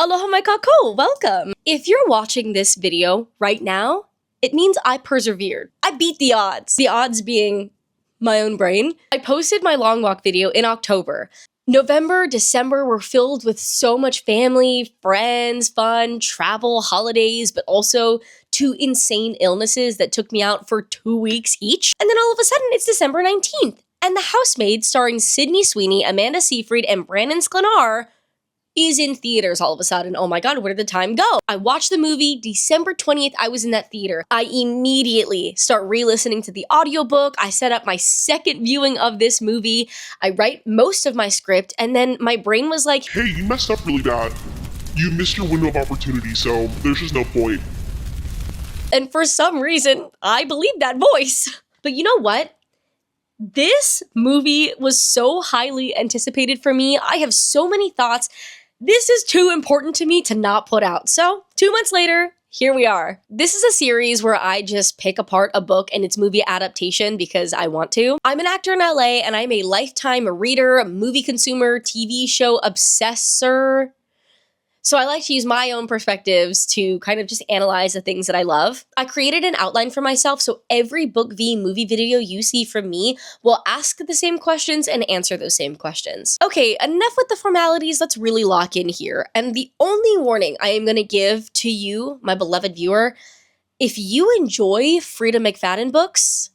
Aloha my kako, welcome! If you're watching this video right now, it means I persevered. I beat the odds. The odds being my own brain. I posted my long walk video in October. November, December were filled with so much family, friends, fun, travel, holidays, but also 2 insane illnesses that took me out for 2 weeks each. And then all of a sudden, it's December 19th, and The Housemaid, starring Sydney Sweeney, Amanda Seyfried, and Brandon Sklenar, is in theaters all of a sudden. Oh my god, where did the time go? I watched the movie, December 20th, I was in that theater. I immediately start re-listening to the audiobook. I set up my second viewing of this movie. I write most of my script, and then my brain was like, hey, you messed up really bad. You missed your window of opportunity, so there's just no point. And for some reason, I believed that voice. But you know what? This movie was so highly anticipated for me. I have so many thoughts. This is too important to me to not put out. So 2 months later, here we are. This is a series where I just pick apart a book and its movie adaptation because I want to. I'm an actor in LA, and I'm a lifetime reader, movie consumer, TV show obsessor. So I like to use my own perspectives to kind of just analyze the things that I love. I created an outline for myself, so every book v movie video you see from me will ask the same questions and answer those same questions. Okay, enough with the formalities, let's really lock in here. And the only warning I am gonna give to you, my beloved viewer, if you enjoy Frida McFadden books,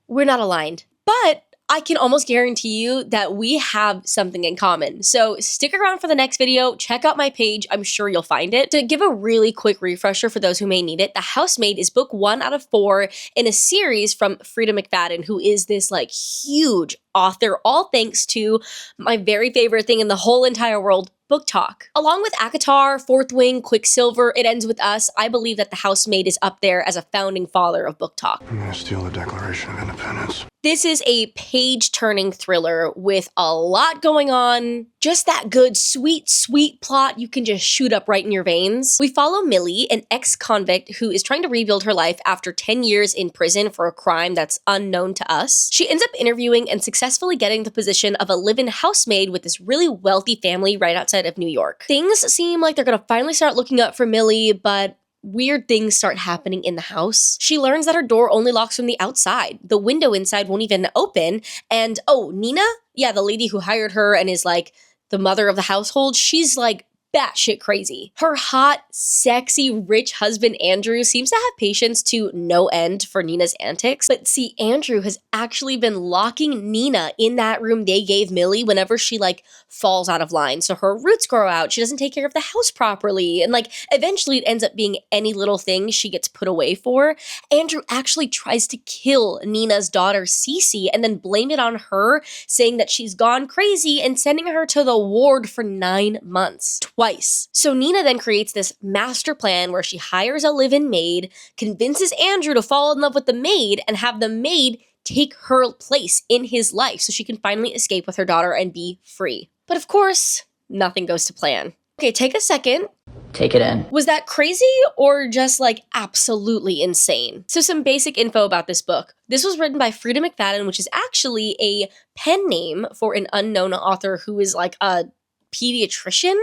we're not aligned. But I can almost guarantee you that we have something in common. So stick around for the next video, check out my page, I'm sure you'll find it. To give a really quick refresher for those who may need it, The Housemaid is book 1 out of 4 in a series from Frida McFadden, who is this like huge author, all thanks to my very favorite thing in the whole entire world, Book Talk. Along with ACOTAR, Fourth Wing, Quicksilver, It Ends With Us, I believe that The Housemaid is up there as a founding father of Book Talk. I'm gonna steal the Declaration of Independence. This is a page-turning thriller with a lot going on. Just that good, sweet, sweet plot you can just shoot up right in your veins. We follow Millie, an ex-convict who is trying to rebuild her life after 10 years in prison for a crime that's unknown to us. She ends up interviewing and successfully getting the position of a live-in housemaid with this really wealthy family right outside of New York. Things seem like they're gonna finally start looking up for Millie, but weird things start happening in the house. She learns that her door only locks from the outside. The window inside won't even open. And oh, Nina? Yeah, the lady who hired her and is like the mother of the household, she's like batshit crazy. Her hot, sexy, rich husband Andrew seems to have patience to no end for Nina's antics. But see, Andrew has actually been locking Nina in that room they gave Millie whenever she like falls out of line. So her roots grow out, she doesn't take care of the house properly, and like eventually it ends up being any little thing she gets put away for. Andrew actually tries to kill Nina's daughter Cece and then blame it on her, saying that she's gone crazy and sending her to the ward for 9 months. Twice. So Nina then creates this master plan where she hires a live-in maid, convinces Andrew to fall in love with the maid, and have the maid take her place in his life so she can finally escape with her daughter and be free. But of course, nothing goes to plan. Okay, take a second. Take it in. Was that crazy or just like absolutely insane? So some basic info about this book. This was written by Frida McFadden, which is actually a pen name for an unknown author who is like a pediatrician.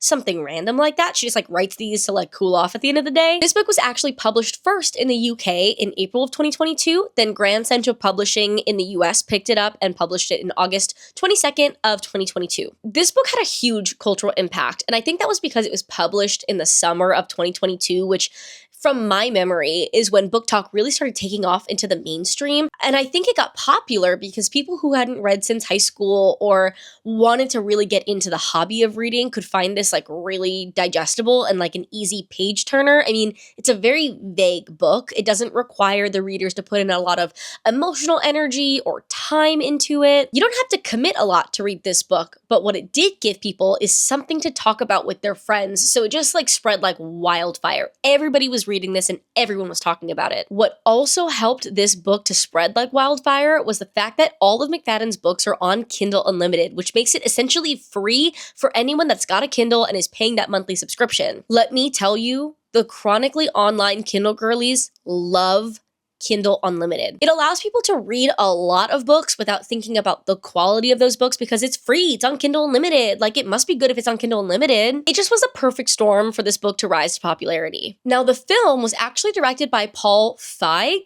Something random like that. She just like writes these to like cool off at the end of the day. This book was actually published first in the UK in April of 2022. Then Grand Central Publishing in the US picked it up and published it in August 22nd of 2022. This book had a huge cultural impact, and I think that was because it was published in the summer of 2022, which from my memory is when Book Talk really started taking off into the mainstream. And I think it got popular because people who hadn't read since high school or wanted to really get into the hobby of reading could find this like really digestible and like an easy page turner. I mean, it's a very vague book. It doesn't require the readers to put in a lot of emotional energy or time into it. You don't have to commit a lot to read this book, but what it did give people is something to talk about with their friends. So it just like spread like wildfire. Everybody was reading this and everyone was talking about it. What also helped this book to spread like wildfire was the fact that all of McFadden's books are on Kindle Unlimited, which makes it essentially free for anyone that's got a Kindle and is paying that monthly subscription. Let me tell you, the chronically online Kindle girlies love Kindle Unlimited. It allows people to read a lot of books without thinking about the quality of those books because it's free. It's on Kindle Unlimited. Like, it must be good if it's on Kindle Unlimited. It just was a perfect storm for this book to rise to popularity. Now, the film was actually directed by Paul Feig?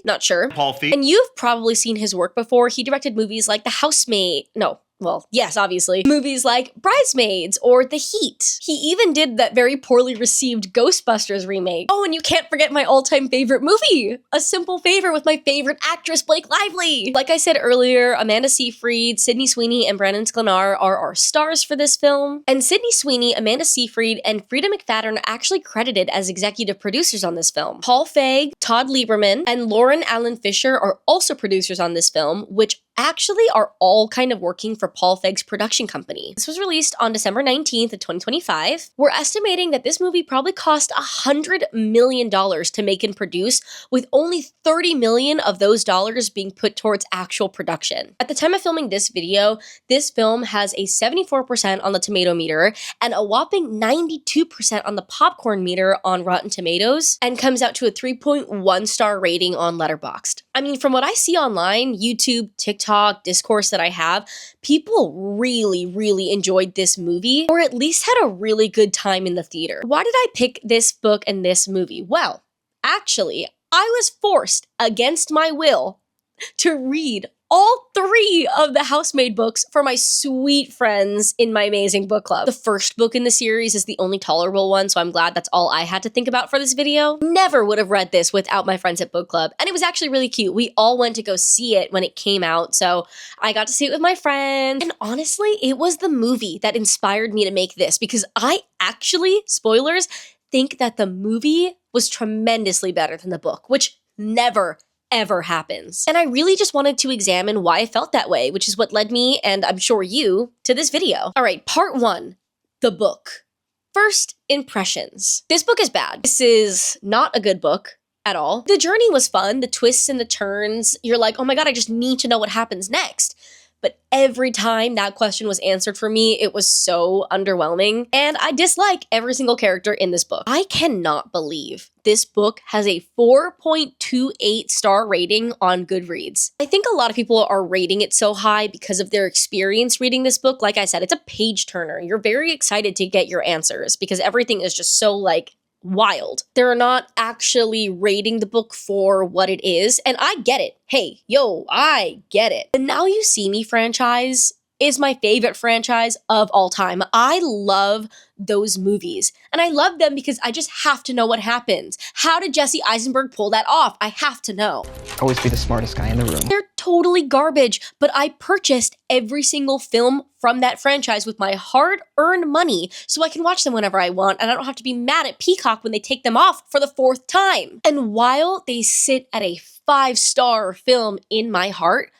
Not sure. Paul Feig. And you've probably seen his work before. He directed movies like The Housemaid. No. Well, yes, obviously. Movies like Bridesmaids or The Heat. He even did that very poorly received Ghostbusters remake. Oh, and you can't forget my all-time favorite movie, A Simple Favor with my favorite actress, Blake Lively. Like I said earlier, Amanda Seyfried, Sydney Sweeney, and Brandon Sklenar are our stars for this film. And Sydney Sweeney, Amanda Seyfried, and Frida McFadden are actually credited as executive producers on this film. Paul Feig, Todd Lieberman, and Lauren Allen Fisher are also producers on this film, which actually are all kind of working for Paul Feig's production company. This was released on December 19th of 2025. We're estimating that this movie probably cost $100 million to make and produce, with only $30 million of those dollars being put towards actual production. At the time of filming this video, this film has a 74% on the tomato meter and a whopping 92% on the popcorn meter on Rotten Tomatoes, and comes out to a 3.1 star rating on Letterboxd. I mean, from what I see online, YouTube, TikTok, discourse that I have, people really enjoyed this movie, or at least had a really good time in the theater. Why did I pick this book and this movie? Well, actually, I was forced against my will to read all 3 of the Housemaid books for my sweet friends in my amazing book club. The first book in the series is the only tolerable one, so I'm glad that's all I had to think about for this video. Never would have read this without my friends at book club, and it was actually really cute. We all went to go see it when it came out, so I got to see it with my friends, and honestly, it was the movie that inspired me to make this, because I actually, spoilers, think that the movie was tremendously better than the book, which never ever happens. And I really just wanted to examine why I felt that way, which is what led me, and I'm sure you, to this video. All right, part 1, the book. First impressions. This book is bad. This is not a good book at all. The journey was fun, the twists and the turns. You're like, oh my god, I just need to know what happens next. But every time that question was answered for me, it was so underwhelming, and I dislike every single character in this book. I cannot believe this book has a 4.28 star rating on Goodreads. I think a lot of people are rating it so high because of their experience reading this book. Like I said, it's a page turner. You're very excited to get your answers because everything is just so, like, wild. They're not actually rating the book for what it is, and I get it. Hey, yo, I get it. The Now You See Me franchise is my favorite franchise of all time. I love those movies, and I love them because I just have to know what happens. How did Jesse Eisenberg pull that off? I have to know. Always be the smartest guy in the room. They're totally garbage, but I purchased every single film from that franchise with my hard-earned money so I can watch them whenever I want, and I don't have to be mad at Peacock when they take them off for the 4th time. And while they sit at a 5-star film in my heart,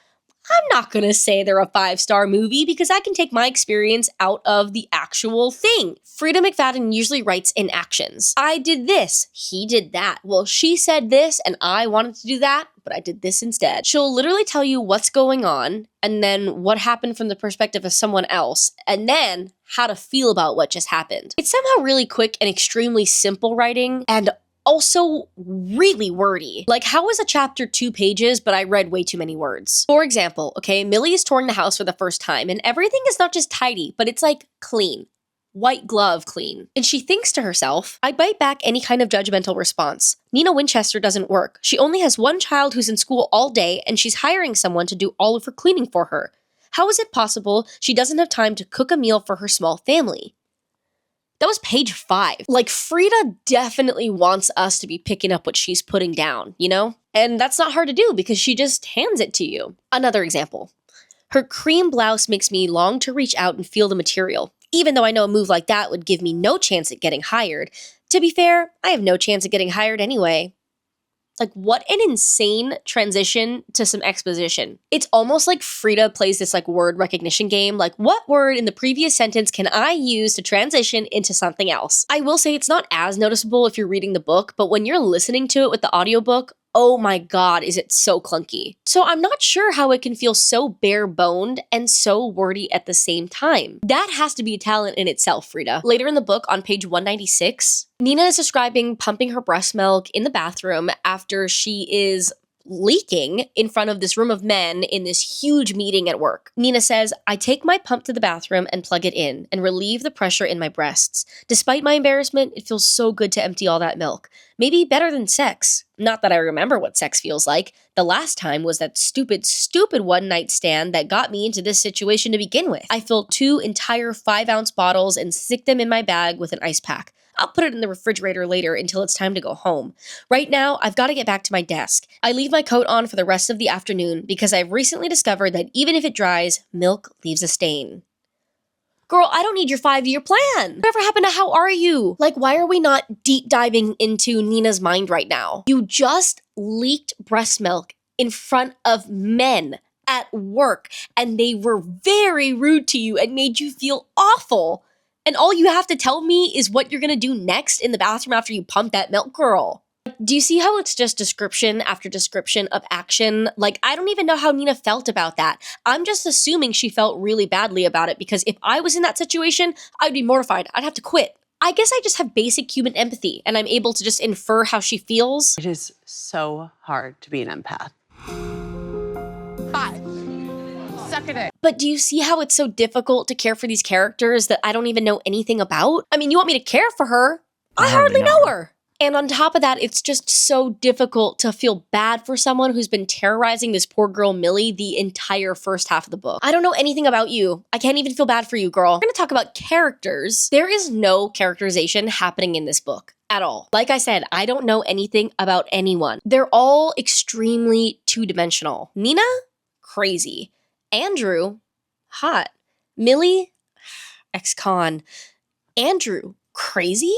I'm not gonna say they're a 5-star movie because I can take my experience out of the actual thing. Frida McFadden usually writes in actions. I did this, he did that. Well, she said this and I wanted to do that, but I did this instead. She'll literally tell you what's going on and then what happened from the perspective of someone else, and then how to feel about what just happened. It's somehow really quick and extremely simple writing, and also really wordy. Like, how is a chapter 2 pages, but I read way too many words? For example, okay, Millie is touring the house for the first time, and everything is not just tidy, but it's like clean. White glove clean. And she thinks to herself, I bite back any kind of judgmental response. Nina Winchester doesn't work. She only has one child who's in school all day, and she's hiring someone to do all of her cleaning for her. How is it possible she doesn't have time to cook a meal for her small family? That was page 5. Like, Frida definitely wants us to be picking up what she's putting down, you know? And that's not hard to do because she just hands it to you. Another example. Her cream blouse makes me long to reach out and feel the material, even though I know a move like that would give me no chance at getting hired. To be fair, I have no chance at getting hired anyway. Like, what an insane transition to some exposition. It's almost like Frida plays this like word recognition game, like what word in the previous sentence can I use to transition into something else? I will say it's not as noticeable if you're reading the book, but when you're listening to it with the audiobook, oh my god, is it so clunky. So I'm not sure how it can feel so bare-boned and so wordy at the same time. That has to be a talent in itself, Frida. Later in the book, on page 196, Nina is describing pumping her breast milk in the bathroom after she is leaking in front of this room of men in this huge meeting at work. Nina says, I take my pump to the bathroom and plug it in and relieve the pressure in my breasts. Despite my embarrassment, it feels so good to empty all that milk. Maybe better than sex. Not that I remember what sex feels like. The last time was that stupid one-night stand that got me into this situation to begin with. I filled 2 entire 5-ounce bottles and stick them in my bag with an ice pack. I'll put it in the refrigerator later until it's time to go home. Right now, I've got to get back to my desk. I leave my coat on for the rest of the afternoon because I've recently discovered that even if it dries, milk leaves a stain. Girl, I don't need your 5-year plan. Whatever happened to how are you? Like, why are we not deep diving into Nina's mind right now? You just leaked breast milk in front of men at work, and they were very rude to you and made you feel awful. And all you have to tell me is what you're gonna do next in the bathroom after you pump that milk, girl. Do you see how it's just description after description of action? Like, I don't even know how Nina felt about that. I'm just assuming she felt really badly about it because if I was in that situation, I'd be mortified. I'd have to quit. I guess I just have basic human empathy and I'm able to just infer how she feels. It is so hard to be an empath. 5. Suck it in. But do you see how it's so difficult to care for these characters that I don't even know anything about? I mean, you want me to care for her? I hardly know her. And on top of that, it's just so difficult to feel bad for someone who's been terrorizing this poor girl Millie the entire first half of the book. I don't know anything about you. I can't even feel bad for you, girl. We're gonna talk about characters. There is no characterization happening in this book at all. Like I said, I don't know anything about anyone. They're all extremely two-dimensional. Nina? Crazy. Andrew? Hot. Millie? Ex-con. Andrew? Crazy?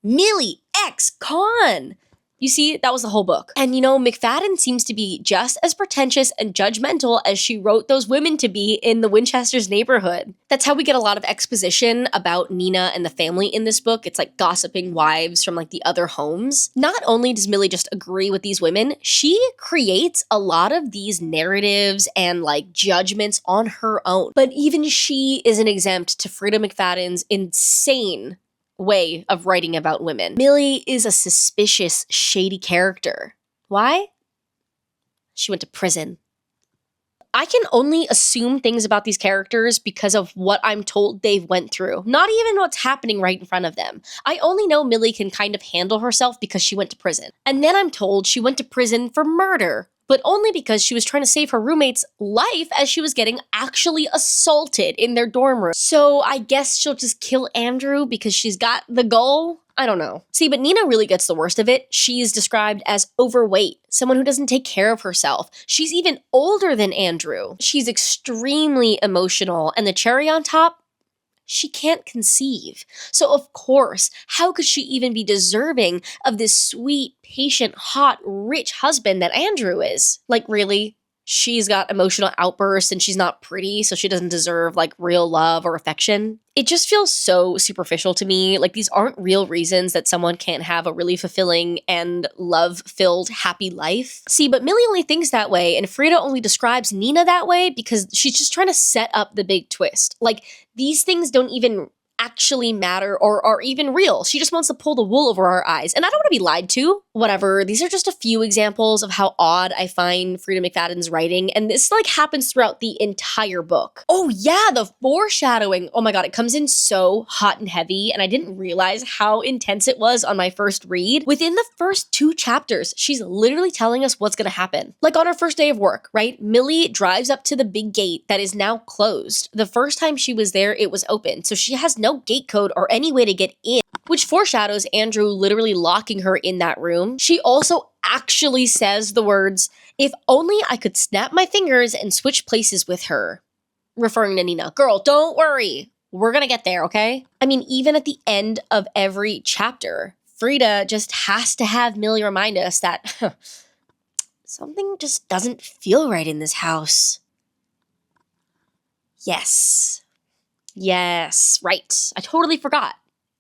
Millie, ex-con. You see, that was the whole book. And you know, McFadden seems to be just as pretentious and judgmental as she wrote those women to be in the Winchester's neighborhood. That's how we get a lot of exposition about Nina and the family in this book. It's like gossiping wives from like the other homes. Not only does Millie just agree with these women, she creates a lot of these narratives and like judgments on her own. But even she isn't exempt to Frida McFadden's insane way of writing about women. Millie is a suspicious, shady character. Why? She went to prison. I can only assume things about these characters because of what I'm told they've went through, not even what's happening right in front of them. I only know Millie can kind of handle herself because she went to prison. And then I'm told she went to prison for murder, but only because she was trying to save her roommate's life as she was getting actually assaulted in their dorm room. So I guess she'll just kill Andrew because she's got the goal? I don't know. See, but Nina really gets the worst of it. She's described as overweight, someone who doesn't take care of herself. She's even older than Andrew. She's extremely emotional, and the cherry on top, she can't conceive. So of course, how could she even be deserving of this sweet, patient, hot, rich husband that Andrew is? Like, really? She's got emotional outbursts and she's not pretty, so she doesn't deserve like real love or affection. It just feels so superficial to me. Like, these aren't real reasons that someone can't have a really fulfilling and love-filled, happy life. See, but Millie only thinks that way, and Frida only describes Nina that way because she's just trying to set up the big twist. Like, these things don't even actually matter or are even real. She just wants to pull the wool over our eyes, and I don't want to be lied to. Whatever, these are just a few examples of how odd I find Frida McFadden's writing, and this like happens throughout the entire book. Oh yeah, the foreshadowing. Oh my god, it comes in so hot and heavy, and I didn't realize how intense it was on my first read. Within the first 2 chapters, she's literally telling us what's gonna happen. Like on her first day of work, right? Millie drives up to the big gate that is now closed. The first time she was there, it was open, so she has no gate code or any way to get in, which foreshadows Andrew literally locking her in that room. She also actually says the words, "If only I could snap my fingers and switch places with her," referring to Nina. Girl, don't worry. We're gonna get there, okay? I mean, even at the end of every chapter, Frida just has to have Millie remind us that something just doesn't feel right in this house. Yes. Yes, right. I totally forgot.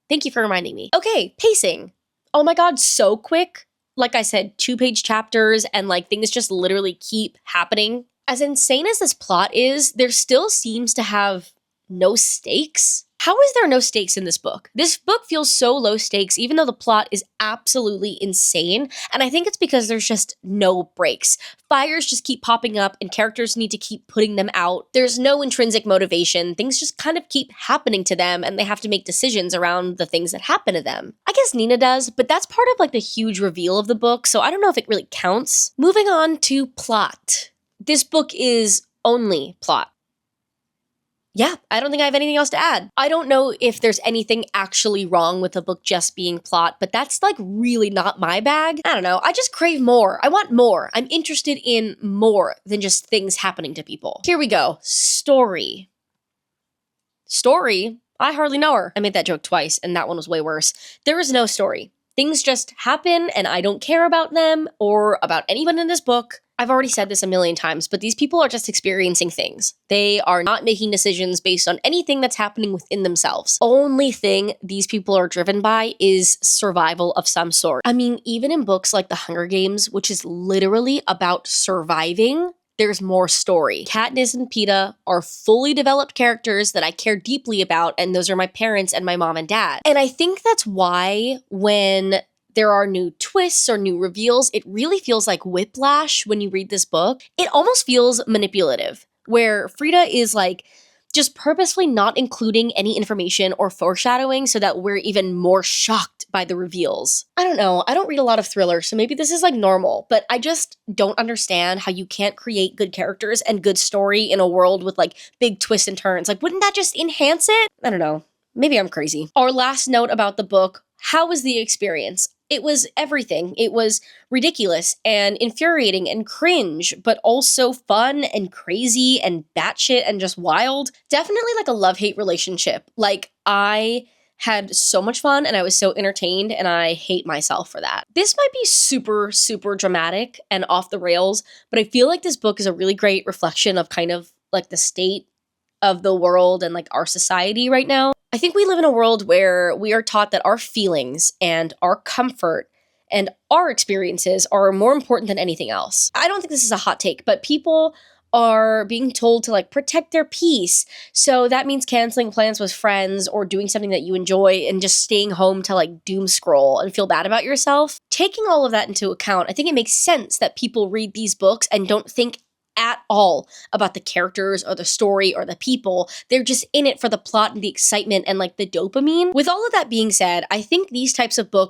Thank you for reminding me. Okay, pacing. Oh my god, so quick. like I said, 2-page chapters and like things just literally keep happening. As insane as this plot is, there still seems to have no stakes. How is there no stakes in this book? This book feels so low stakes, even though the plot is absolutely insane. And I think it's because there's just no breaks. Fires just keep popping up and characters need to keep putting them out. There's no intrinsic motivation. Things just kind of keep happening to them and they have to make decisions around the things that happen to them. I guess Nina does, but that's part of like the huge reveal of the book, so I don't know if it really counts. Moving on to plot. This book is only plot. Yeah, I don't think I have anything else to add. I don't know if there's anything actually wrong with the book just being plot, but that's like really not my bag. I don't know, I just crave more. I want more. I'm interested in more than just things happening to people. Here we go. Story. Story? I hardly know her. I made that joke twice, and that one was way worse. There is no story. Things just happen, and I don't care about them or about anyone in this book. I've already said this a million times, but these people are just experiencing things. They are not making decisions based on anything that's happening within themselves. Only thing these people are driven by is survival of some sort. I mean, even in books like The Hunger Games, which is literally about surviving, there's more story. Katniss and Peeta are fully developed characters that I care deeply about, and those are my parents and my mom and dad. And I think that's why when there are new twists or new reveals, it really feels like whiplash when you read this book. It almost feels manipulative, where Frida is like just purposefully not including any information or foreshadowing so that we're even more shocked by the reveals. I don't know, I don't read a lot of thrillers, so maybe this is like normal, but I just don't understand how you can't create good characters and good story in a world with like big twists and turns. Like, wouldn't that just enhance it? I don't know, maybe I'm crazy. Our last note about the book: how was the experience? It was everything. It was ridiculous and infuriating and cringe, but also fun and crazy and batshit and just wild. Definitely like a love-hate relationship. Like, I had so much fun and I was so entertained, and I hate myself for that. This might be super, super dramatic and off the rails, but I feel like this book is a really great reflection of kind of like the state of the world and like our society right now. I think we live in a world where we are taught that our feelings and our comfort and our experiences are more important than anything else. I don't think this is a hot take, but people are being told to like protect their peace. So that means canceling plans with friends or doing something that you enjoy and just staying home to like doom scroll and feel bad about yourself. Taking all of that into account, I think it makes sense that people read these books and don't think at all about the characters or the story or the people. They're just in it for the plot and the excitement and like the dopamine. With all of that being said, I think these types of I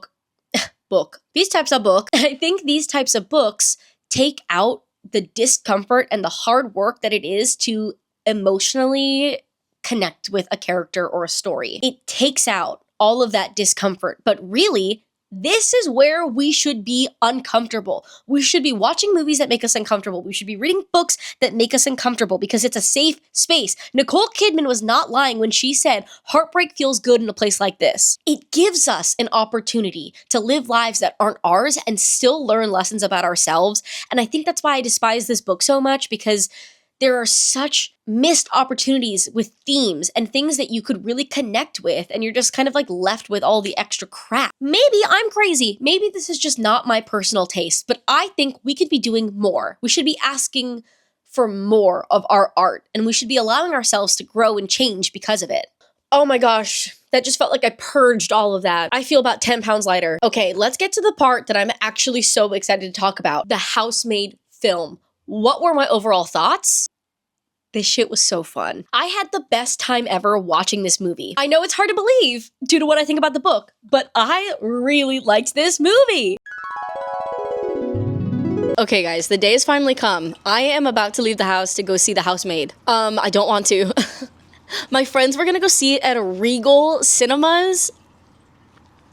think these types of books take out the discomfort and the hard work that it is to emotionally connect with a character or a story. It takes out all of that discomfort, but really, this is where we should be uncomfortable. We should be watching movies that make us uncomfortable. We should be reading books that make us uncomfortable because it's a safe space. Nicole Kidman was not lying when she said heartbreak feels good in a place like this. It gives us an opportunity to live lives that aren't ours and still learn lessons about ourselves. And I think that's why I despise this book so much, because there are such missed opportunities with themes and things that you could really connect with, and you're just kind of like left with all the extra crap. Maybe I'm crazy. Maybe this is just not my personal taste, but I think we could be doing more. We should be asking for more of our art, and we should be allowing ourselves to grow and change because of it. Oh my gosh, that just felt like I purged all of that. I feel about 10 pounds lighter. Okay, let's get to the part that I'm actually so excited to talk about. The Housemaid film. What were my overall thoughts? This shit was so fun. I had the best time ever watching this movie. I know it's hard to believe due to what I think about the book, but I really liked this movie. Okay guys, the day has finally come. I am about to leave the house to go see The Housemaid. I don't want to. My friends were gonna go see it at a Regal Cinemas,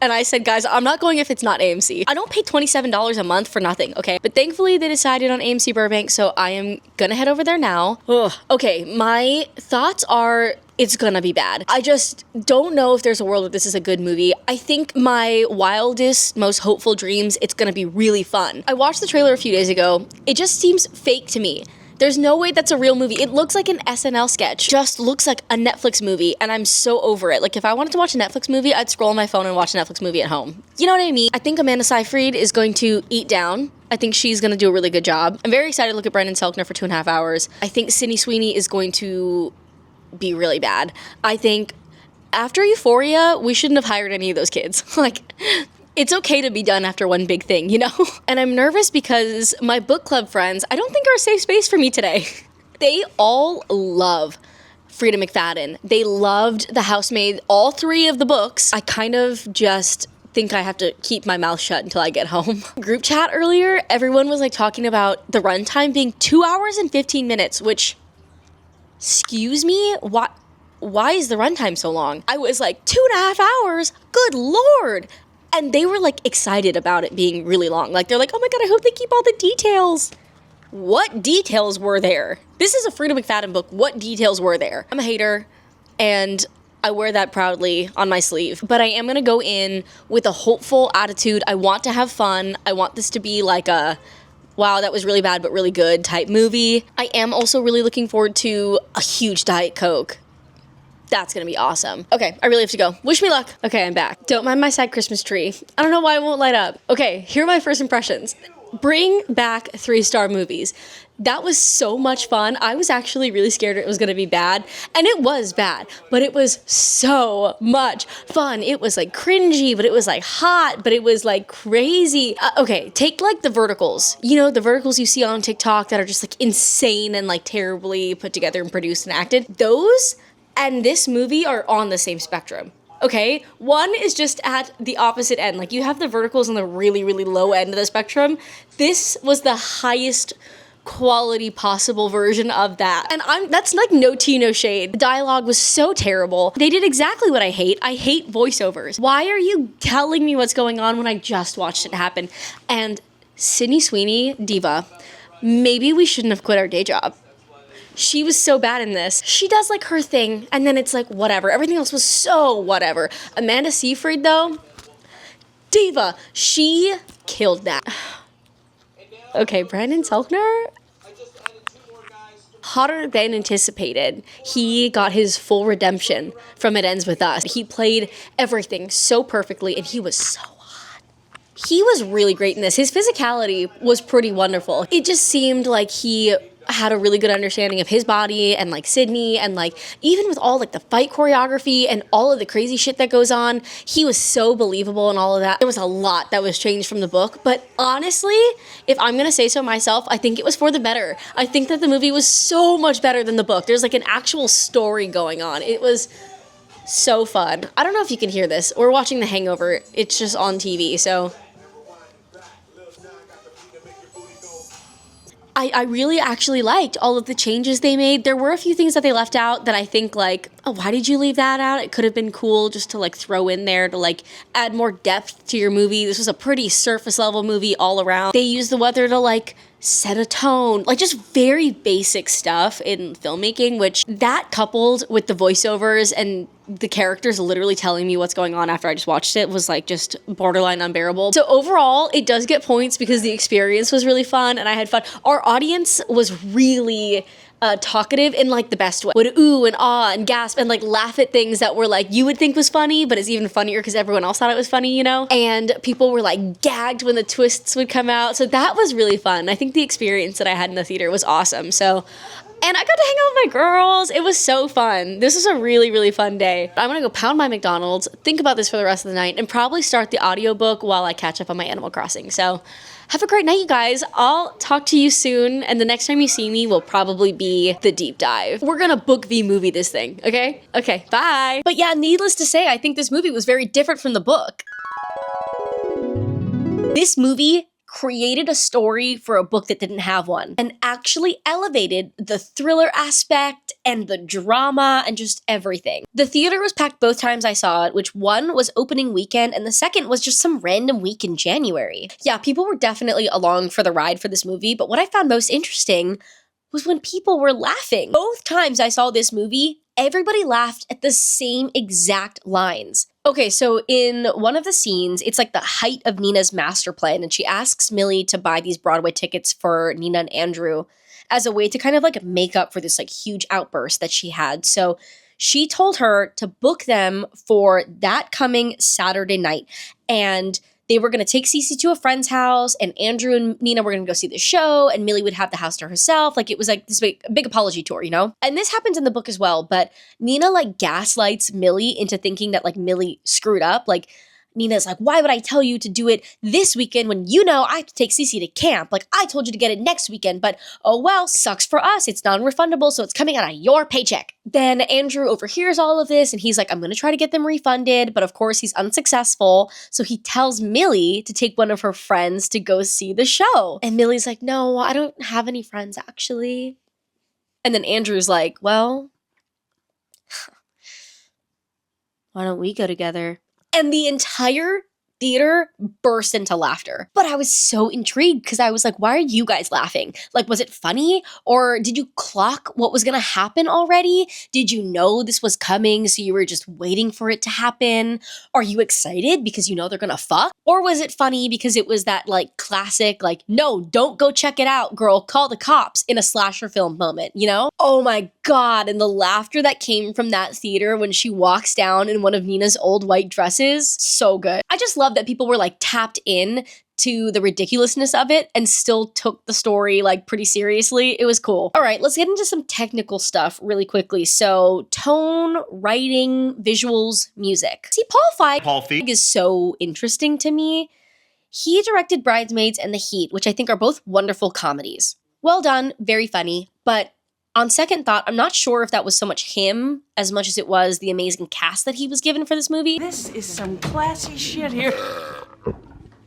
and I said, guys, I'm not going if it's not AMC. I don't pay $27 a month for nothing, okay? But thankfully, they decided on AMC Burbank, so I am gonna head over there now. Ugh. Okay, my thoughts are, it's gonna be bad. I just don't know if there's a world where this is a good movie. I think my wildest, most hopeful dreams, it's gonna be really fun. I watched the trailer a few days ago. It just seems fake to me. There's no way that's a real movie. It looks like an SNL sketch. Just looks like a Netflix movie, and I'm so over it. Like, if I wanted to watch a Netflix movie, I'd scroll on my phone and watch a Netflix movie at home. You know what I mean? I think Amanda Seyfried is going to eat down. I think she's going to do a really good job. I'm very excited to look at Brendan Selkner for 2.5 hours. I think Sydney Sweeney is going to be really bad. I think after Euphoria, we shouldn't have hired any of those kids. Like, it's okay to be done after one big thing, you know? And I'm nervous because my book club friends, I don't think are a safe space for me today. They all love Frida McFadden. They loved The Housemaid, all 3 of the books. I kind of just think I have to keep my mouth shut until I get home. Group chat earlier, everyone was like talking about the runtime being 2 hours and 15 minutes, which, excuse me, why is the runtime so long? I was like, 2.5 hours? Good Lord. And they were like excited about it being really long. Like, they're like, oh my God, I hope they keep all the details. What details were there? This is a Frida McFadden book. What details were there? I'm a hater, and I wear that proudly on my sleeve. But I am gonna go in with a hopeful attitude. I want to have fun. I want this to be like a, wow, that was really bad but really good type movie. I am also really looking forward to a huge Diet Coke. That's gonna be awesome. Okay, I really have to go. Wish me luck. Okay, I'm back. Don't mind my sad Christmas tree. I don't know why it won't light up. Okay, here are my first impressions. Bring back 3-star movies. That was so much fun. I was actually really scared it was gonna be bad, and it was bad, but it was so much fun. It was like cringy, but it was like hot, but it was like crazy. Okay, take like the verticals. You know, the verticals you see on TikTok that are just like insane and like terribly put together and produced and acted. Those and this movie are on the same spectrum. Okay, one is just at the opposite end. Like, you have the verticals on the really, really low end of the spectrum. This was the highest quality possible version of that. And that's like no tea, no shade. The dialogue was so terrible. They did exactly what I hate. I hate voiceovers. Why are you telling me what's going on when I just watched it happen? And Sydney Sweeney, diva, maybe we shouldn't have quit our day job. She was so bad in this. She does like her thing, and then it's like whatever. Everything else was so whatever. Amanda Seyfried though, diva. She killed that. Okay, Brandon Selkner, hotter than anticipated. He got his full redemption from It Ends With Us. He played everything so perfectly, and he was so hot. He was really great in this. His physicality was pretty wonderful. It just seemed like he had a really good understanding of his body and like Sydney, and like even with all like the fight choreography and all of the crazy shit that goes on, he was so believable and all of that. There was a lot that was changed from the book, but honestly, if I'm gonna say so myself, I think it was for the better. I think that the movie was so much better than the book. There's like an actual story going on. It was so fun. I don't know if you can hear this. We're watching The Hangover. It's just on TV, so I really actually liked all of the changes they made. There were a few things that they left out that I think like, oh, why did you leave that out? It could have been cool just to like throw in there to like add more depth to your movie. This was a pretty surface level movie all around. They used the weather to like set a tone, like just very basic stuff in filmmaking, which that coupled with the voiceovers and the characters literally telling me what's going on after I just watched it was like just borderline unbearable. So overall, it does get points because the experience was really fun and I had fun. Our audience was really talkative in like the best way. Would ooh and ah and gasp and like laugh at things that were like you would think was funny, but it's even funnier because everyone else thought it was funny, you know? And people were like gagged when the twists would come out. So that was really fun. I think the experience that I had in the theater was awesome. So, and I got to hang out with my girls. It was so fun. This was a really, really fun day. I'm gonna go pound my McDonald's, think about this for the rest of the night, and probably start the audiobook while I catch up on my Animal Crossing. So have a great night, you guys. I'll talk to you soon, and the next time you see me will probably be the deep dive. We're gonna book v movie this thing, okay? Okay, bye. But yeah, needless to say, I think this movie was very different from the book. This movie created a story for a book that didn't have one and actually elevated the thriller aspect and the drama and just everything. The theater was packed both times I saw it, which one was opening weekend and the second was just some random week in January. Yeah, people were definitely along for the ride for this movie, but what I found most interesting was when people were laughing. Both times I saw this movie, everybody laughed at the same exact lines. Okay, so in one of the scenes, it's like the height of Nina's master plan, and she asks Millie to buy these Broadway tickets for Nina and Andrew. as a way to kind of like make up for this like huge outburst that she had. So she told her to book them for that coming Saturday night. And they were going to take Cece to a friend's house, and Andrew and Nina were going to go see the show, and Millie would have the house to herself. Like, it was like this big apology tour, you know? And this happens in the book as well, but Nina like gaslights Millie into thinking that like Millie screwed up. Like, Nina's like, why would I tell you to do it this weekend when you know I have to take Cece to camp? Like, I told you to get it next weekend, but oh well, sucks for us. It's non-refundable, so it's coming out of your paycheck. Then Andrew overhears all of this, and he's like, I'm going to try to get them refunded, but of course he's unsuccessful. So he tells Millie to take one of her friends to go see the show. And Millie's like, no, I don't have any friends, actually. And then Andrew's like, well, why don't we go together? And the entire theater burst into laughter. But I was so intrigued because I was like, why are you guys laughing? Like, was it funny? Or did you clock what was going to happen already? Did you know this was coming, so you were just waiting for it to happen? Are you excited because you know they're going to fuck? Or was it funny because it was that like classic, like, no, don't go check it out, girl, call the cops in a slasher film moment, you know? Oh my God. And the laughter that came from that theater when she walks down in one of Nina's old white dresses, so good. I just love that people were like tapped in to the ridiculousness of it and still took the story like pretty seriously. It was cool. All right, let's get into some technical stuff really quickly. So tone, writing, visuals, music. See, Paul Feig is so interesting to me. He directed Bridesmaids and The Heat, which I think are both wonderful comedies. Well done, very funny, but on second thought, I'm not sure if that was so much him as much as it was the amazing cast that he was given for this movie. This is some classy shit here.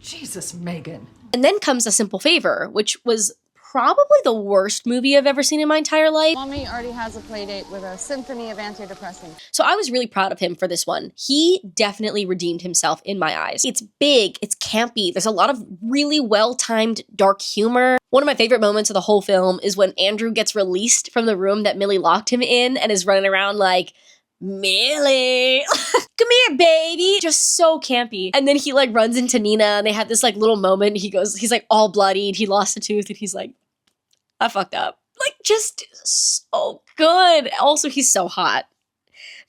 Jesus, Megan. And then comes A Simple Favor, which was probably the worst movie I've ever seen in my entire life. Mommy already has a play date with a symphony of antidepressants. So I was really proud of him for this one. He definitely redeemed himself in my eyes. It's big, it's campy, there's a lot of really well-timed dark humor. One of my favorite moments of the whole film is when Andrew gets released from the room that Millie locked him in and is running around like, Millie, come here, baby. Just so campy. And then he like runs into Nina and they have this like little moment. He's like all bloodied. He lost a tooth and he's like, I fucked up. Like, just so good. Also, he's so hot.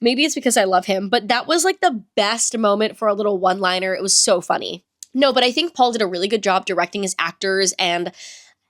Maybe it's because I love him, but that was like the best moment for a little one-liner. It was so funny. No, but I think Paul did a really good job directing his actors and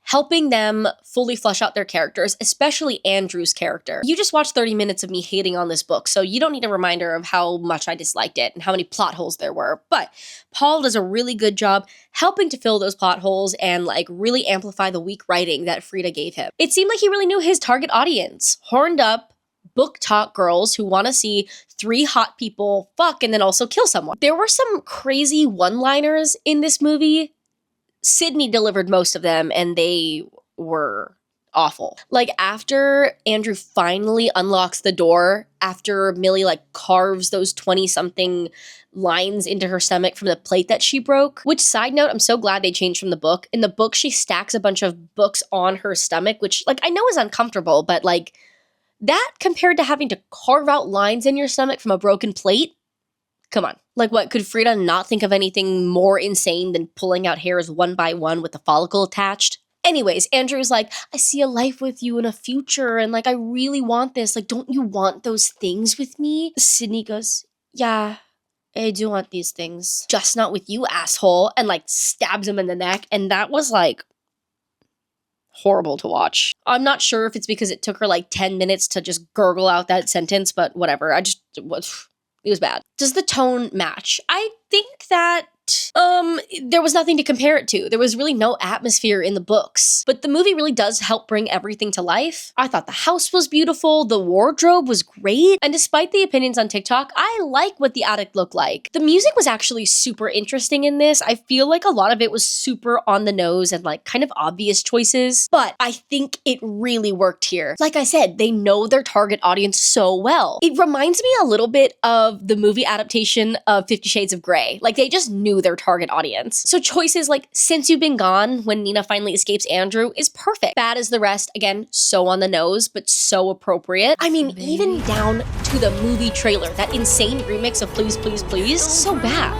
helping them fully flesh out their characters, especially Andrew's character. You just watched 30 minutes of me hating on this book, so you don't need a reminder of how much I disliked it and how many plot holes there were. But Paul does a really good job helping to fill those plot holes and like really amplify the weak writing that Frida gave him. It seemed like he really knew his target audience. Horned up, book talk girls who want to see 3 hot people fuck and then also kill someone. There were some crazy one-liners in this movie. Sydney delivered most of them, and they were awful. Like, after Andrew finally unlocks the door, after Millie, like, carves those 20-something lines into her stomach from the plate that she broke, which, side note, I'm so glad they changed from the book. In the book, she stacks a bunch of books on her stomach, which, like, I know is uncomfortable, but, like, that compared to having to carve out lines in your stomach from a broken plate, come on. Like, what, could Frida not think of anything more insane than pulling out hairs one by one with the follicle attached? Anyways, Andrew's like, I see a life with you in a future, and like, I really want this. Like, don't you want those things with me? Sydney goes, yeah, I do want these things. Just not with you, asshole. And like, stabs him in the neck. And that was like, horrible to watch. I'm not sure if it's because it took her like 10 minutes to just gurgle out that sentence, but whatever. It was bad. Does the tone match? I think that there was nothing to compare it to. There was really no atmosphere in the books. But the movie really does help bring everything to life. I thought the house was beautiful, the wardrobe was great, and despite the opinions on TikTok, I like what the attic looked like. The music was actually super interesting in this. I feel like a lot of it was super on the nose and like kind of obvious choices, but I think it really worked here. Like I said, they know their target audience so well. It reminds me a little bit of the movie adaptation of 50 Shades of Grey. Like, they just knew their target audience. So choices like Since You've Been Gone, when Nina finally escapes Andrew, is perfect. Bad as the Rest, again, so on the nose, but so appropriate. I mean, even down to the movie trailer, that insane remix of Please, Please, Please, so bad.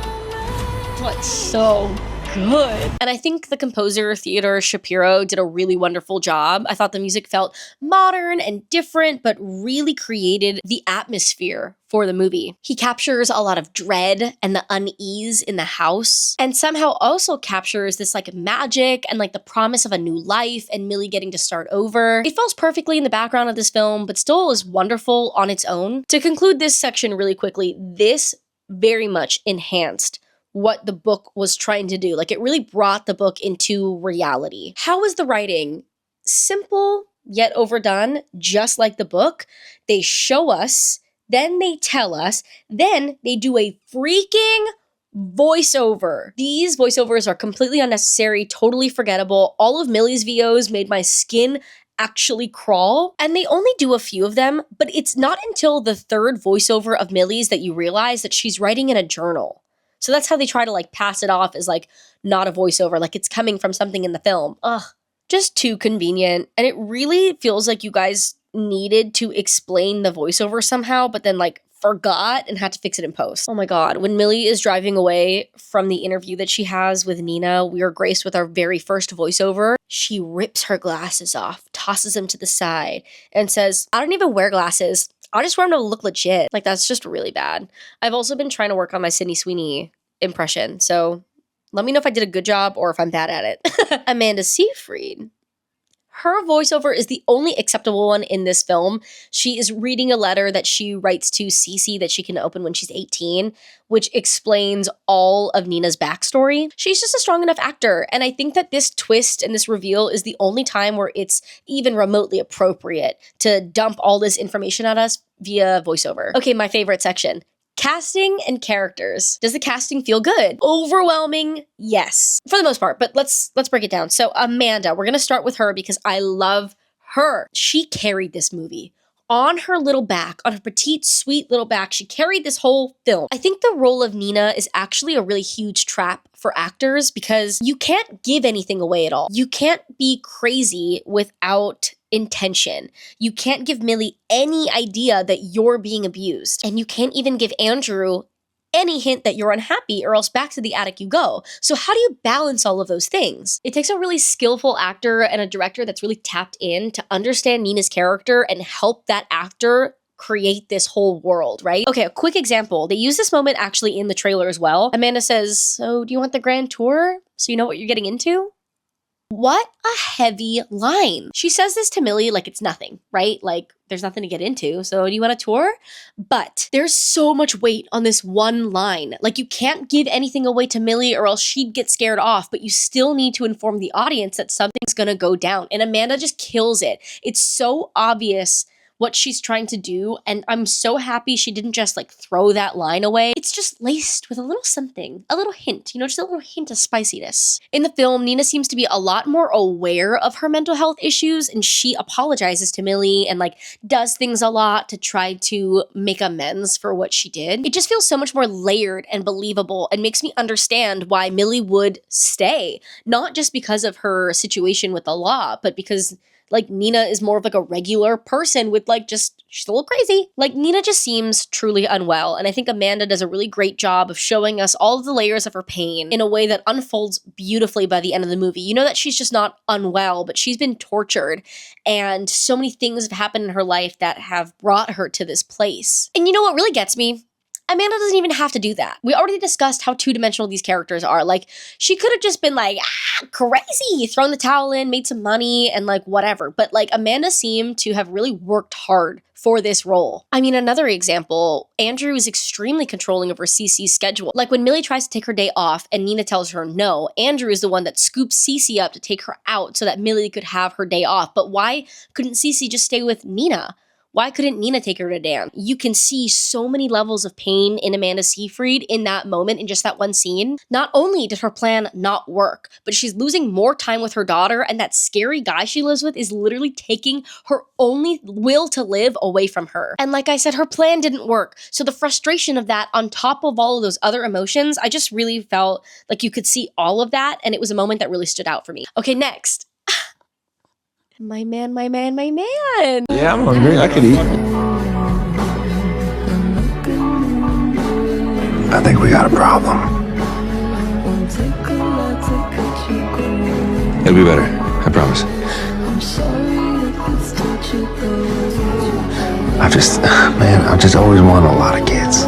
But so good. And I think the composer, Theodore Shapiro, did a really wonderful job. I thought the music felt modern and different, but really created the atmosphere for the movie. He captures a lot of dread and the unease in the house, and somehow also captures this like magic and like the promise of a new life and Millie getting to start over. It falls perfectly in the background of this film, but still is wonderful on its own. To conclude this section really quickly, this very much enhanced what the book was trying to do. Like, it really brought the book into reality. How is the writing? Simple, yet overdone, just like the book. They show us, then they tell us, then they do a freaking voiceover. These voiceovers are completely unnecessary, totally forgettable. All of Millie's VOs made my skin actually crawl, and they only do a few of them, but it's not until the third voiceover of Millie's that you realize that she's writing in a journal. So that's how they try to like pass it off as like not a voiceover, like it's coming from something in the film. Ugh, just too convenient. And it really feels like you guys needed to explain the voiceover somehow, but then like forgot and had to fix it in post. Oh my God. When Millie is driving away from the interview that she has with Nina, we are graced with our very first voiceover. She rips her glasses off, tosses them to the side, and says, I don't even wear glasses. I just want them to look legit. Like, that's just really bad. I've also been trying to work on my Sydney Sweeney impression, so let me know if I did a good job or if I'm bad at it. Amanda Seyfried. Her voiceover is the only acceptable one in this film. She is reading a letter that she writes to Cece that she can open when she's 18, which explains all of Nina's backstory. She's just a strong enough actor, and I think that this twist and this reveal is the only time where it's even remotely appropriate to dump all this information at us via voiceover. Okay, my favorite section. Casting and characters. Does the casting feel good? Overwhelming, yes. For the most part, but let's break it down. So Amanda, we're gonna start with her because I love her. She carried this movie. On her little back, on her petite, sweet little back, she carried this whole film. I think the role of Nina is actually a really huge trap for actors because you can't give anything away at all. You can't be crazy without intention. You can't give Millie any idea that you're being abused. And you can't even give Andrew any hint that you're unhappy, or else back to the attic you go. So how do you balance all of those things? It takes a really skillful actor and a director that's really tapped in to understand Nina's character and help that actor create this whole world, right? Okay, a quick example. They use this moment actually in the trailer as well. Amanda says, so do you want the grand tour so you know what you're getting into? What a heavy line. She says this to Millie like it's nothing, right? Like, there's nothing to get into, so do you want a tour? But there's so much weight on this one line. Like, you can't give anything away to Millie or else she'd get scared off, but you still need to inform the audience that something's gonna go down. And Amanda just kills it. It's so obvious what she's trying to do, and I'm so happy she didn't just like throw that line away. It's just laced with a little something, a little hint, you know, just a little hint of spiciness. In the film, Nina seems to be a lot more aware of her mental health issues, and she apologizes to Millie and like does things a lot to try to make amends for what she did. It just feels so much more layered and believable and makes me understand why Millie would stay, not just because of her situation with the law, but because like Nina is more of like a regular person with like just, she's a little crazy. Like Nina just seems truly unwell. And I think Amanda does a really great job of showing us all of the layers of her pain in a way that unfolds beautifully by the end of the movie. You know that she's just not unwell, but she's been tortured. And so many things have happened in her life that have brought her to this place. And you know what really gets me? Amanda doesn't even have to do that. We already discussed how two-dimensional these characters are. Like, she could have just been like, crazy, thrown the towel in, made some money, and like whatever. But like, Amanda seemed to have really worked hard for this role. I mean, another example, Andrew is extremely controlling over Cece's schedule. Like when Millie tries to take her day off and Nina tells her no, Andrew is the one that scoops Cece up to take her out so that Millie could have her day off. But why couldn't Cece just stay with Nina? Why couldn't Nina take her to dance? You can see so many levels of pain in Amanda Seyfried in that moment, in just that one scene. Not only did her plan not work, but she's losing more time with her daughter, and that scary guy she lives with is literally taking her only will to live away from her. And like I said, her plan didn't work. So the frustration of that on top of all of those other emotions, I just really felt like you could see all of that, and it was a moment that really stood out for me. Okay, next. My man, my man, my man. Yeah, I'm hungry. I could eat. I think we got a problem. It'll be better, I promise. I've just always wanted a lot of kids.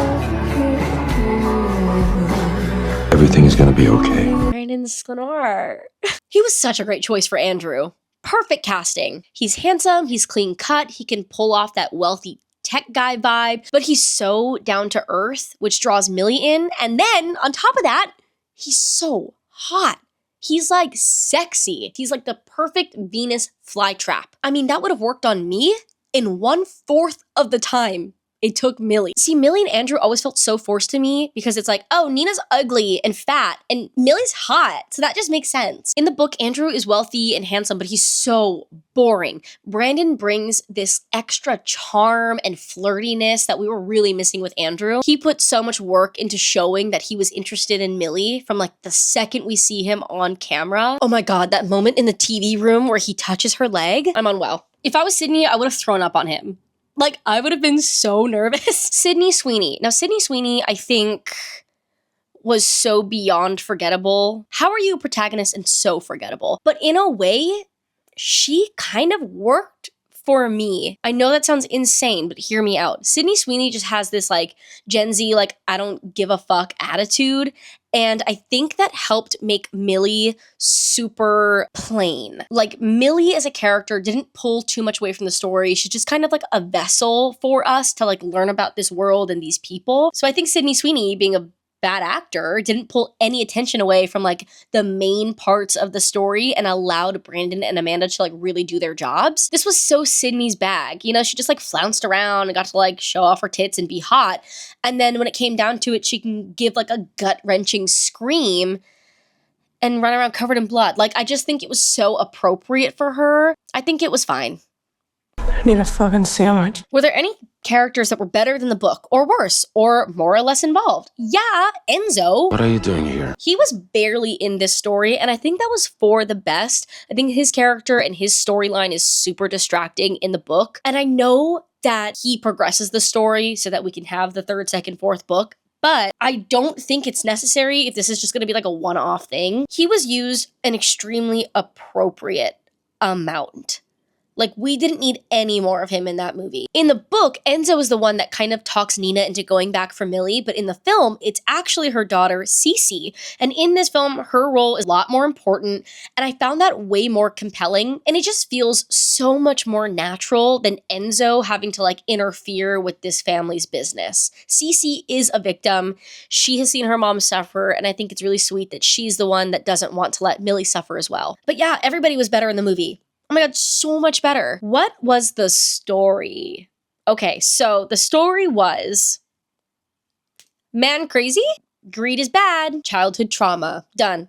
Everything is gonna be okay. Brandon Sklenor. He was such a great choice for Andrew. Perfect casting. He's handsome, he's clean cut, he can pull off that wealthy tech guy vibe, but he's so down to earth, which draws Millie in. And then on top of that, he's so hot. He's like sexy. He's like the perfect Venus flytrap. I mean, that would have worked on me in 1/4 of the time it took Millie. See, Millie and Andrew always felt so forced to me because it's like, oh, Nina's ugly and fat and Millie's hot. So that just makes sense. In the book, Andrew is wealthy and handsome, but he's so boring. Brandon brings this extra charm and flirtiness that we were really missing with Andrew. He put so much work into showing that he was interested in Millie from like the second we see him on camera. Oh my God, that moment in the TV room where he touches her leg. I'm unwell. If I was Sydney, I would have thrown up on him. Like, I would have been so nervous. Sydney Sweeney. Now, Sydney Sweeney, I think, was so beyond forgettable. How are you a protagonist and so forgettable? But in a way, she kind of worked for me. I know that sounds insane, but hear me out. Sydney Sweeney just has this like Gen Z, like, I don't give a fuck attitude. And I think that helped make Millie super plain. Like, Millie as a character didn't pull too much away from the story. She's just kind of like a vessel for us to like learn about this world and these people. So I think Sydney Sweeney, being a bad actor, didn't pull any attention away from like the main parts of the story and allowed Brandon and Amanda to like really do their jobs. This was so Sydney's bag. You know, she just like flounced around and got to like show off her tits and be hot. And then when it came down to it, she can give like a gut-wrenching scream and run around covered in blood. Like, I just think it was so appropriate for her. I think it was fine. I need a fucking sandwich. Were there any characters that were better than the book, or worse, or more or less involved? Yeah, Enzo. What are you doing here? He was barely in this story, and I think that was for the best. I think his character and his storyline is super distracting in the book, and I know that he progresses the story so that we can have the third, second, fourth book, but I don't think it's necessary if this is just going to be like a one-off thing. He was used an extremely appropriate amount. Like, we didn't need any more of him in that movie. In the book, Enzo is the one that kind of talks Nina into going back for Millie, but in the film, it's actually her daughter, Cece. And in this film, her role is a lot more important, and I found that way more compelling, and it just feels so much more natural than Enzo having to, like, interfere with this family's business. Cece is a victim. She has seen her mom suffer, and I think it's really sweet that she's the one that doesn't want to let Millie suffer as well. But yeah, everybody was better in the movie. Oh my God, so much better. What was the story? Okay, so the story was man crazy, greed is bad, childhood trauma. Done.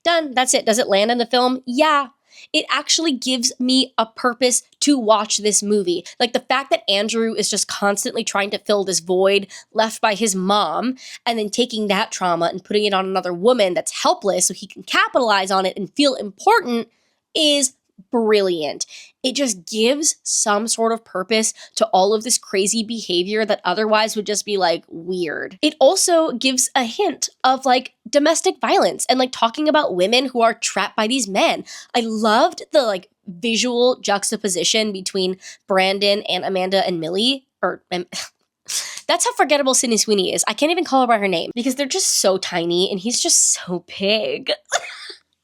Done. That's it. Does it land in the film? Yeah. It actually gives me a purpose to watch this movie. Like, the fact that Andrew is just constantly trying to fill this void left by his mom and then taking that trauma and putting it on another woman that's helpless so he can capitalize on it and feel important is brilliant. It just gives some sort of purpose to all of this crazy behavior that otherwise would just be like weird. It also gives a hint of like domestic violence and like talking about women who are trapped by these men. I loved the like visual juxtaposition between Brandon and Amanda and Millie, that's how forgettable Sydney Sweeney is. I can't even call her by her name because they're just so tiny and he's just so big.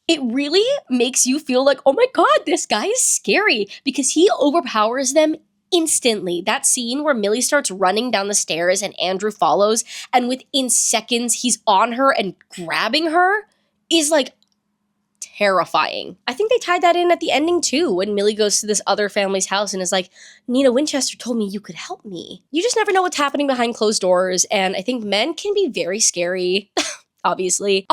It really makes you feel like, oh my God, this guy is scary because he overpowers them instantly. That scene where Millie starts running down the stairs and Andrew follows, and within seconds he's on her and grabbing her is like terrifying. I think they tied that in at the ending too, when Millie goes to this other family's house and is like, Nina Winchester told me you could help me. You just never know what's happening behind closed doors, and I think men can be very scary. Obviously,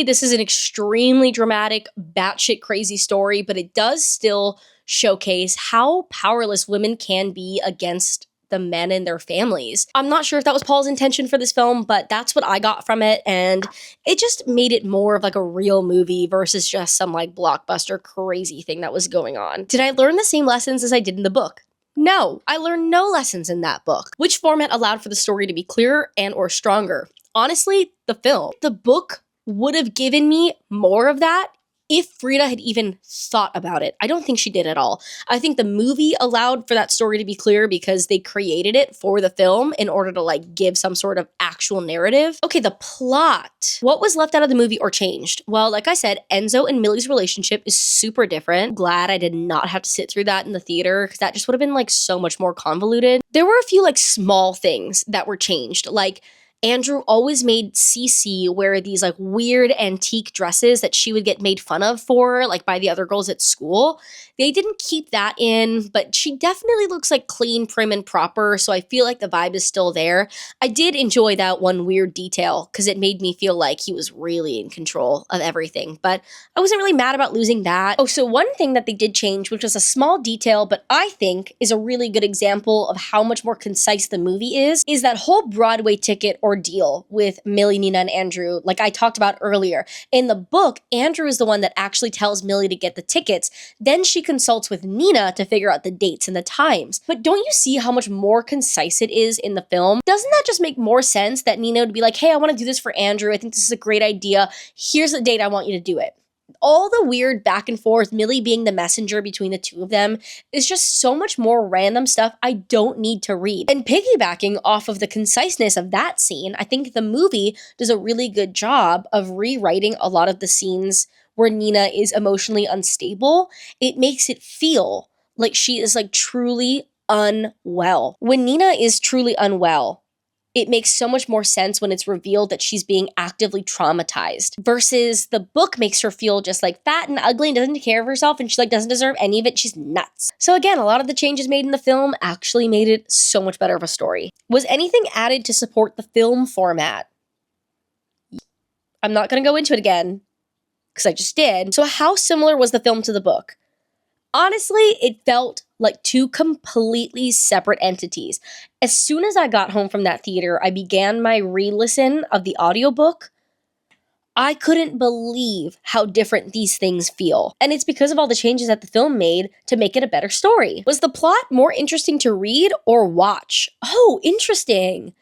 this is an extremely dramatic, batshit crazy story, but it does still showcase how powerless women can be against the men in their families. I'm not sure if that was Paul's intention for this film, but that's what I got from it, and it just made it more of like a real movie versus just some like blockbuster crazy thing that was going on. Did I learn the same lessons as I did in the book? No, I learned no lessons in that book. Which format allowed for the story to be clearer and or stronger? Honestly, the film. The book would have given me more of that if Frida had even thought about it. I don't think she did at all. I think the movie allowed for that story to be clear because they created it for the film in order to like give some sort of actual narrative. Okay, the plot. What was left out of the movie or changed? Well, like I said, Enzo and Millie's relationship is super different. Glad I did not have to sit through that in the theater because that just would have been like so much more convoluted. There were a few like small things that were changed, like Andrew always made Cece wear these like weird antique dresses that she would get made fun of for, like by the other girls at school. They didn't keep that in, but she definitely looks like clean, prim, and proper, so I feel like the vibe is still there. I did enjoy that one weird detail because it made me feel like he was really in control of everything, but I wasn't really mad about losing that. Oh, so one thing that they did change, which was a small detail, but I think is a really good example of how much more concise the movie is that whole Broadway ticket ordeal with Millie, Nina, and Andrew, like I talked about earlier. In the book, Andrew is the one that actually tells Millie to get the tickets. Then she consults with Nina to figure out the dates and the times. But don't you see how much more concise it is in the film? Doesn't that just make more sense that Nina would be like, hey, I want to do this for Andrew. I think this is a great idea. Here's the date I want you to do it. All the weird back and forth, Millie being the messenger between the two of them, is just so much more random stuff I don't need to read. And piggybacking off of the conciseness of that scene, I think the movie does a really good job of rewriting a lot of the scenes where Nina is emotionally unstable. It makes it feel like she is like truly unwell. When Nina is truly unwell, it makes so much more sense when it's revealed that she's being actively traumatized versus the book makes her feel just like fat and ugly and doesn't take care of herself and she like doesn't deserve any of it. She's nuts. So again, a lot of the changes made in the film actually made it so much better of a story. Was anything added to support the film format? I'm not going to go into it again because I just did. So how similar was the film to the book? Honestly, it felt like two completely separate entities. As soon as I got home from that theater, I began my re-listen of the audiobook. I couldn't believe how different these things feel. And it's because of all the changes that the film made to make it a better story. Was the plot more interesting to read or watch? Oh, interesting.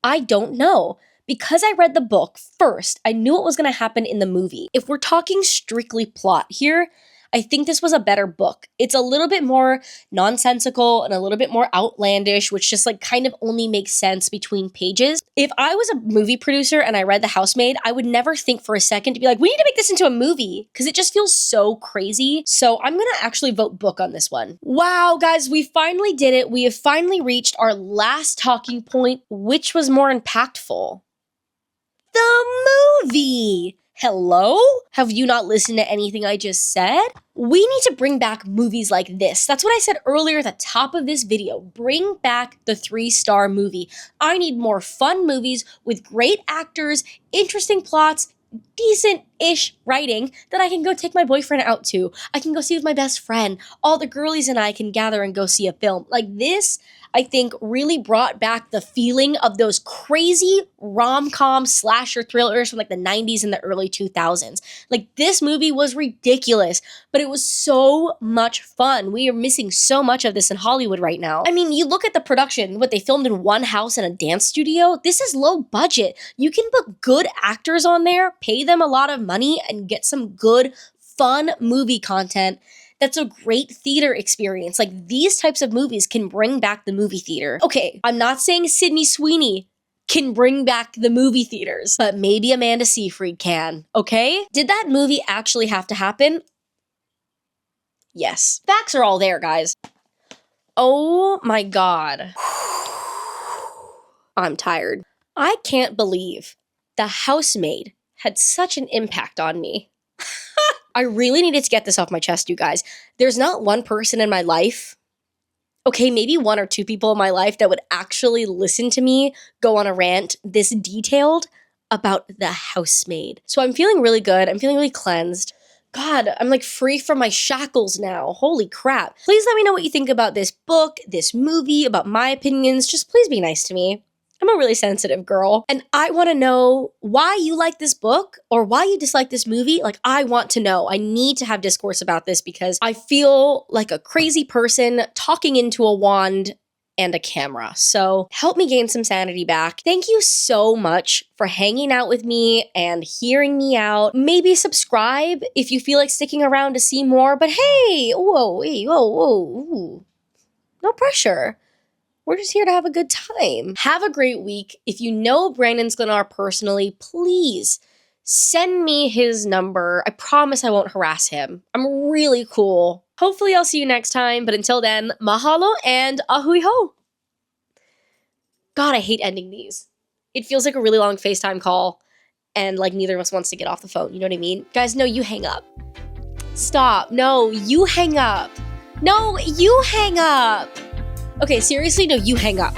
I don't know. Because I read the book first, I knew what was going to happen in the movie. If we're talking strictly plot here, I think this was a better book. It's a little bit more nonsensical and a little bit more outlandish, which just like kind of only makes sense between pages. If I was a movie producer and I read The Housemaid, I would never think for a second to be like, we need to make this into a movie because it just feels so crazy. So I'm going to actually vote book on this one. Wow, guys, we finally did it. We have finally reached our last talking point. Which was more impactful? The movie! Hello? Have you not listened to anything I just said? We need to bring back movies like this. That's what I said earlier at the top of this video. Bring back the 3-star movie. I need more fun movies with great actors, interesting plots, decent-ish writing that I can go take my boyfriend out to. I can go see with my best friend. All the girlies and I can gather and go see a film. Like this, I think, really brought back the feeling of those crazy rom-com slasher thrillers from like the 90s and the early 2000s. Like this movie was ridiculous, but it was so much fun. We are missing so much of this in Hollywood right now. I mean, you look at the production, what they filmed in one house in a dance studio. This is low budget. You can put good actors on there, pay them a lot of money, and get some good, fun movie content. That's a great theater experience. Like these types of movies can bring back the movie theater. Okay, I'm not saying Sydney Sweeney can bring back the movie theaters, but maybe Amanda Seyfried can, okay? Did that movie actually have to happen? Yes. Facts are all there, guys. Oh my God. I'm tired. I can't believe The Housemaid had such an impact on me. I really needed to get this off my chest, you guys. There's not one person in my life, okay, maybe 1 or 2 people in my life that would actually listen to me go on a rant this detailed about The Housemaid. So I'm feeling really good. I'm feeling really cleansed. God, I'm like free from my shackles now. Holy crap. Please let me know what you think about this book, this movie, about my opinions. Just please be nice to me. I'm a really sensitive girl, and I want to know why you like this book or why you dislike this movie. Like, I want to know. I need to have discourse about this because I feel like a crazy person talking into a wand and a camera. So help me gain some sanity back. Thank you so much for hanging out with me and hearing me out. Maybe subscribe if you feel like sticking around to see more, but hey, whoa, ooh. No pressure. We're just here to have a good time. Have a great week. If you know Brandon Sklenar personally, please send me his number. I promise I won't harass him. I'm really cool. Hopefully I'll see you next time, but until then, mahalo and ahui ho. God, I hate ending these. It feels like a really long FaceTime call and like neither of us wants to get off the phone. You know what I mean? Guys, no, you hang up. Stop. No, you hang up. No, you hang up. Okay, seriously, no, you hang up.